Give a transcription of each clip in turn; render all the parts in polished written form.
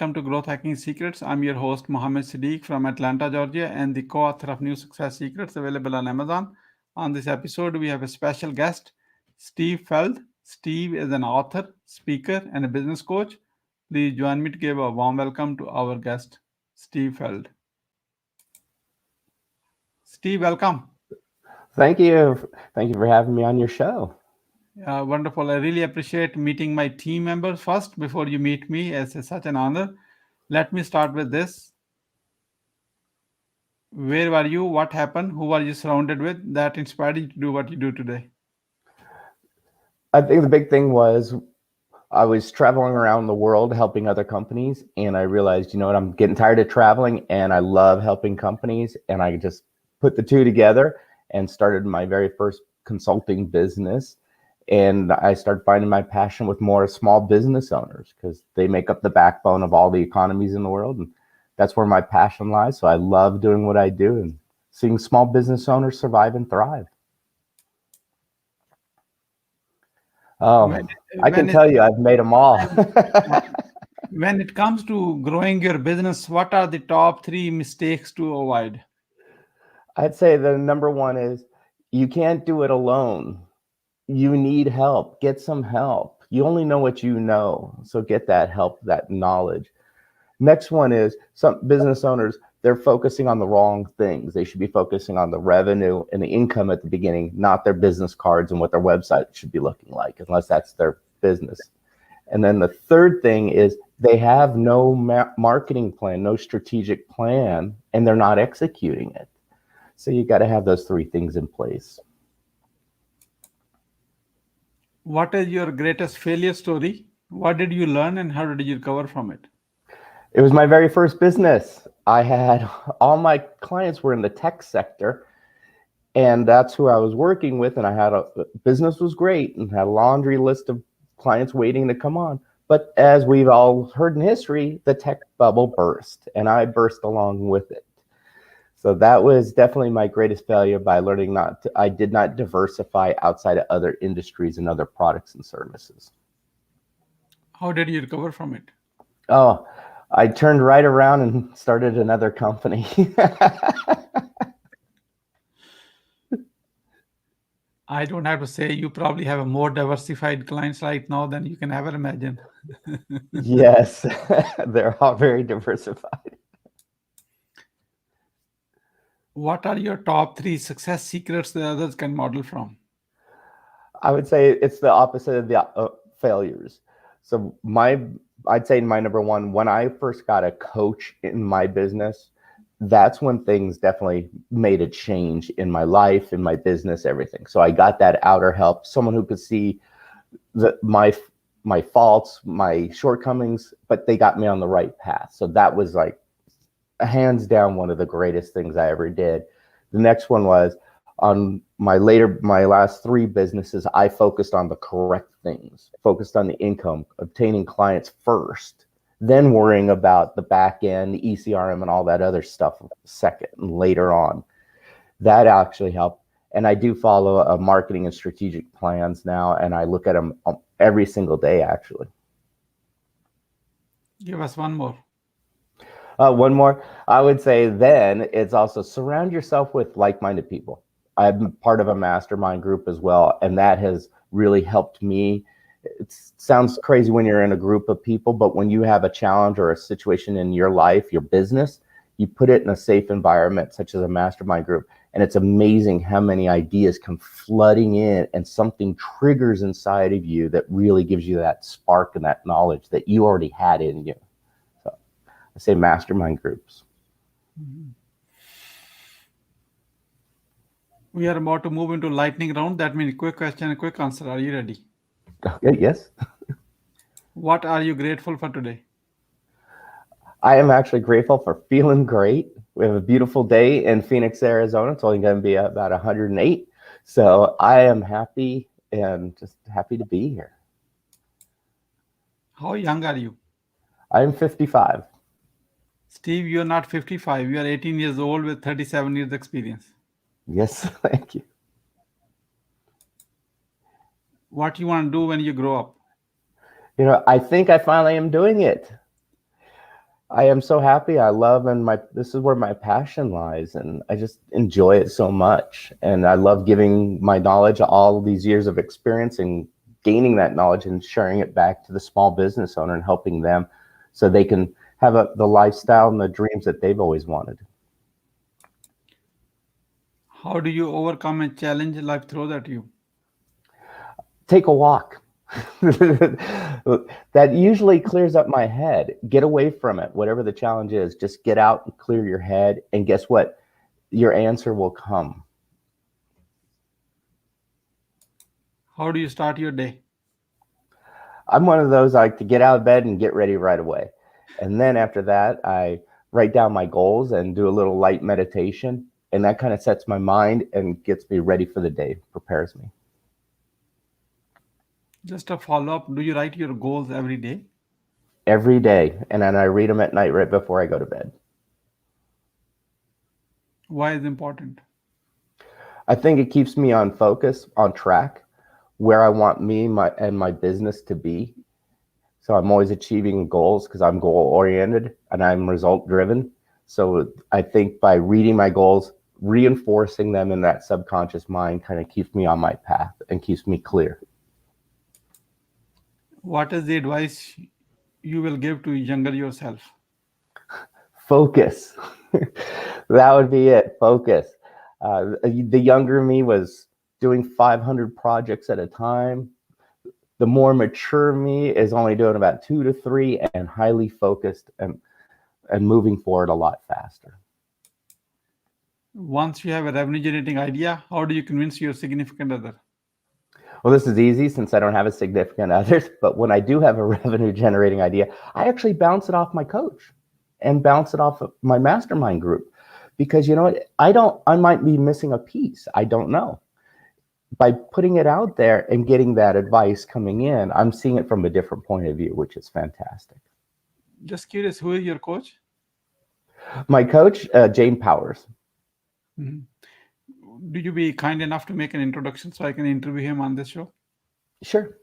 welcome to Growth Hacking Secrets. I'm your host, Mohammed Siddique from Atlanta, Georgia, and the co author of New Success Secrets available on Amazon. On this episode, we have a special guest, Steve Feld. Steve is an author, speaker, and a business coach. Please join me to give a warm welcome to our guest, Steve Feld. Steve, welcome. Thank you. Thank you for having me on your show. Wonderful. I really appreciate meeting my team members first before you meet me. It's such an honor. Let me start with this. Where were you? What happened? Who were you surrounded with that inspired you to do what you do today? I think the big thing was I was traveling around the world helping other companies, and I realized, you know what, I'm getting tired of traveling and I love helping companies, and I just put the two together and started my very first consulting business. And I started finding my passion with more small business owners because they make up the backbone of all the economies in the world. And that's where my passion lies. So I love doing what I do and seeing small business owners survive and thrive. Oh, I can tell you, I've made them all. When it comes to growing your business, what are the top 3 mistakes to avoid? I'd say the number one is you can't do it alone. You need help. Get some help. You only know what you know. So get that help, that knowledge. Next one is some business owners, they're focusing on the wrong things. They should be focusing on the revenue and the income at the beginning, not their business cards and what their website should be looking like, unless that's their business. And then the third thing is they have no marketing plan, no strategic plan, and they're not executing it. So you got to have those 3 things in place. What is your greatest failure story? What did you learn and how did you recover from it? It was my very first business. I had all my clients were in the tech sector, and that's who I was working with. And I had business was great and had a laundry list of clients waiting to come on. But as we've all heard in history, the tech bubble burst, and I burst along with it. So that was definitely my greatest failure by learning I did not diversify outside of other industries and other products and services. How did you recover from it? Oh, I turned right around and started another company. I don't have to say, you probably have a more diversified clients right now than you can ever imagine. Yes, they're all very diversified. What are your top 3 success secrets that others can model from? I would say it's the opposite of the failures. So I'd say my number one, when I first got a coach in my business, that's when things definitely made a change in my life, in my business, everything. So I got that outer help, someone who could see my faults, my shortcomings, but they got me on the right path. So that was like hands down one of the greatest things I ever did. The next one was on my last 3 businesses, I focused on the correct things, focused on the income, obtaining clients first, then worrying about the back end, the ECRM and all that other stuff second and later on. That actually helped. And I do follow a marketing and strategic plans now, and I look at them every single day, actually. Give us one more. One more, I would say then it's also surround yourself with like-minded people. I'm part of a mastermind group as well, and that has really helped me. It sounds crazy when you're in a group of people, but when you have a challenge or a situation in your life, your business, you put it in a safe environment such as a mastermind group, and it's amazing how many ideas come flooding in and something triggers inside of you that really gives you that spark and that knowledge that you already had in you. I say mastermind groups. We are about to move into lightning round. That means quick question and quick answer. Are you ready? Okay, yes. What are you grateful for today? I am actually grateful for feeling great. We have a beautiful day in Phoenix, Arizona. It's only going to be about 108. So I am happy and just happy to be here. How young are you? I'm 55. Steve, you're not 55. You are 18 years old with 37 years experience. Yes, thank you. What you want to do when you grow up? You know, I think I finally am doing it. I am so happy. I love and my this is where my passion lies, and I just enjoy it so much. And I love giving my knowledge, all these years of experience, and gaining that knowledge and sharing it back to the small business owner and helping them so they can have the lifestyle and the dreams that they've always wanted. How do you overcome a challenge life throws at you? Take a walk. That usually clears up my head. Get away from it, whatever the challenge is. Just get out and clear your head. And guess what? Your answer will come. How do you start your day? I'm one of those I like to get out of bed and get ready right away. And then after that, I write down my goals and do a little light meditation. And that kind of sets my mind and gets me ready for the day, prepares me. Just a follow up. Do you write your goals every day? Every day. And then I read them at night right before I go to bed. Why is it important? I think it keeps me on focus, on track, where I want me and my business to be. So I'm always achieving goals because I'm goal oriented and I'm result driven. So I think by reading my goals, reinforcing them in that subconscious mind kind of keeps me on my path and keeps me clear. What is the advice you will give to younger yourself? Focus. That would be it. Focus. The younger me was doing 500 projects at a time. The more mature me is only doing about 2 to 3 and highly focused and moving forward a lot faster. Once you have a revenue generating idea, how do you convince your significant other? Well, this is easy since I don't have a significant other, but when I do have a revenue generating idea, I actually bounce it off my coach and bounce it off of my mastermind group. Because you know what? I might be missing a piece. I don't know. By putting it out there and getting that advice coming in, I'm seeing it from a different point of view, which is fantastic. Just curious, who is your coach? My coach, Jane Powers. Mhm. Do you be kind enough to make an introduction so I can interview him on this show? Sure.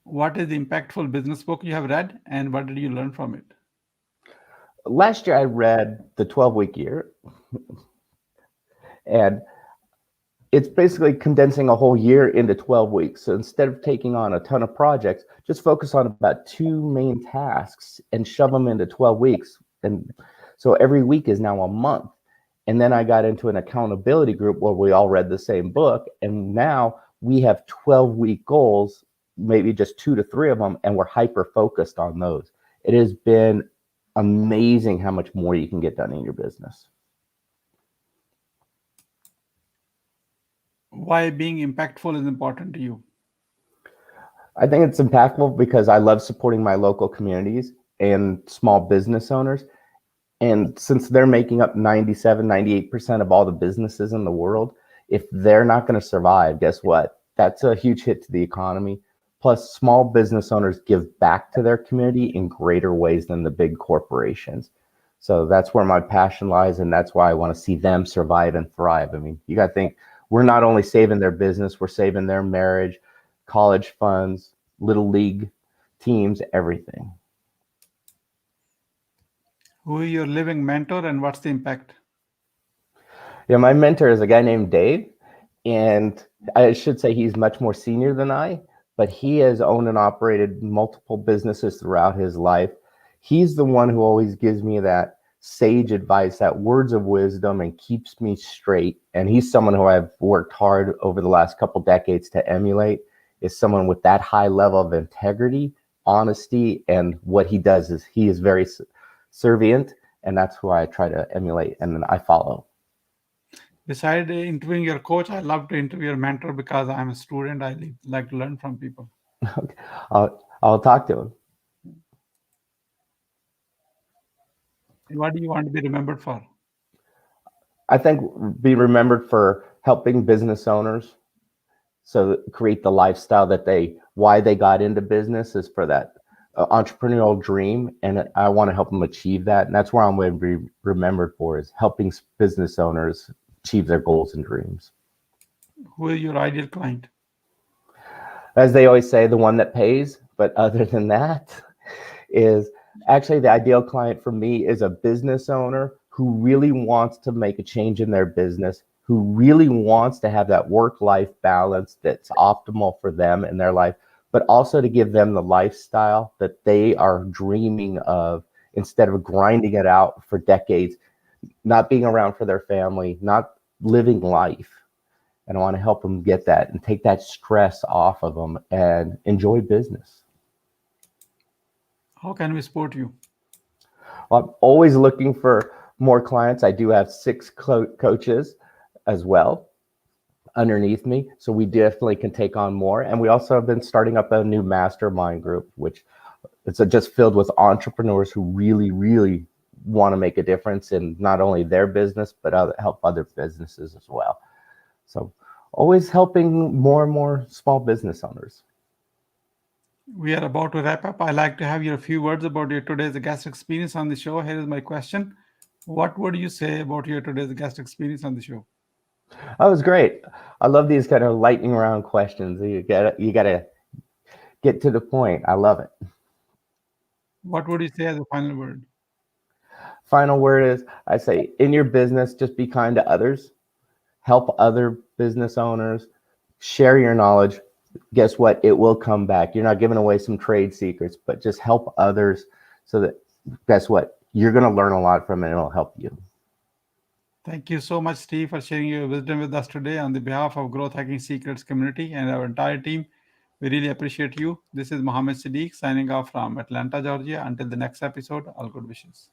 What is the impactful business book you have read and what did you learn from it? Last year I read The 12-Week Year, and it's basically condensing a whole year into 12 weeks. So instead of taking on a ton of projects, just focus on about 2 main tasks and shove them into 12 weeks. And so every week is now a month. And then I got into an accountability group where we all read the same book. And now we have 12-week goals, maybe just 2 to 3 of them, and we're hyper focused on those. It has been amazing how much more you can get done in your business. Why being impactful is important to you? I think it's impactful because I love supporting my local communities and small business owners. And since they're making up 97, 98% of all the businesses in the world, if they're not going to survive, guess what? That's a huge hit to the economy. Plus, small business owners give back to their community in greater ways than the big corporations. So that's where my passion lies, and that's why I want to see them survive and thrive. I mean, you got to think, we're not only saving their business, we're saving their marriage, college funds, little league teams, everything. Who is your living mentor and what's the impact? Yeah, my mentor is a guy named Dave, and I should say he's much more senior than I, but he has owned and operated multiple businesses throughout his life. He's the one who always gives me that sage advice, that words of wisdom, and keeps me straight. And he's someone who I've worked hard over the last couple decades to emulate, is someone with that high level of integrity, honesty, and what he does is he is very servient, and that's who I try to emulate and then I follow. Besides interviewing your coach, I love to interview your mentor because I'm a student. I like to learn from people. Okay. I'll talk to him. What do you want to be remembered for? I think be remembered for helping business owners so create the lifestyle that why they got into business is for that entrepreneurial dream, and I want to help them achieve that. And that's where I'm going to be remembered for, is helping business owners achieve their goals and dreams. Who is your ideal client? As they always say, the one that pays, But other than that, is actually the ideal client for me is a business owner who really wants to make a change in their business, who really wants to have that work-life balance that's optimal for them in their life, but also to give them the lifestyle that they are dreaming of instead of grinding it out for decades, not being around for their family, not living life. And I want to help them get that and take that stress off of them and enjoy business. How can we support you? Well, I'm always looking for more clients. I do have 6 coaches as well underneath me, so we definitely can take on more. And we also have been starting up a new mastermind group, which it's just filled with entrepreneurs who really want to make a difference in not only their business, but help other businesses as well. So always helping more and more small business owners. We are about to wrap up. I'd like to have your few words about your today's guest experience on the show. Here is my question. What would you say about your today's guest experience on the show? That was great. I love these kind of lightning round questions. You gotta get to the point. I love it. What would you say as a final word? Final word is I say in your business, just be kind to others, help other business owners, share your knowledge. Guess what? It will come back. You're not giving away some trade secrets, but just help others so that, guess what? You're going to learn a lot from it and it'll help you. Thank you so much, Steve, for sharing your wisdom with us today on the behalf of Growth Hacking Secrets community and our entire team. We really appreciate you. This is Mohammed Siddique signing off from Atlanta, Georgia. Until the next episode, all good wishes.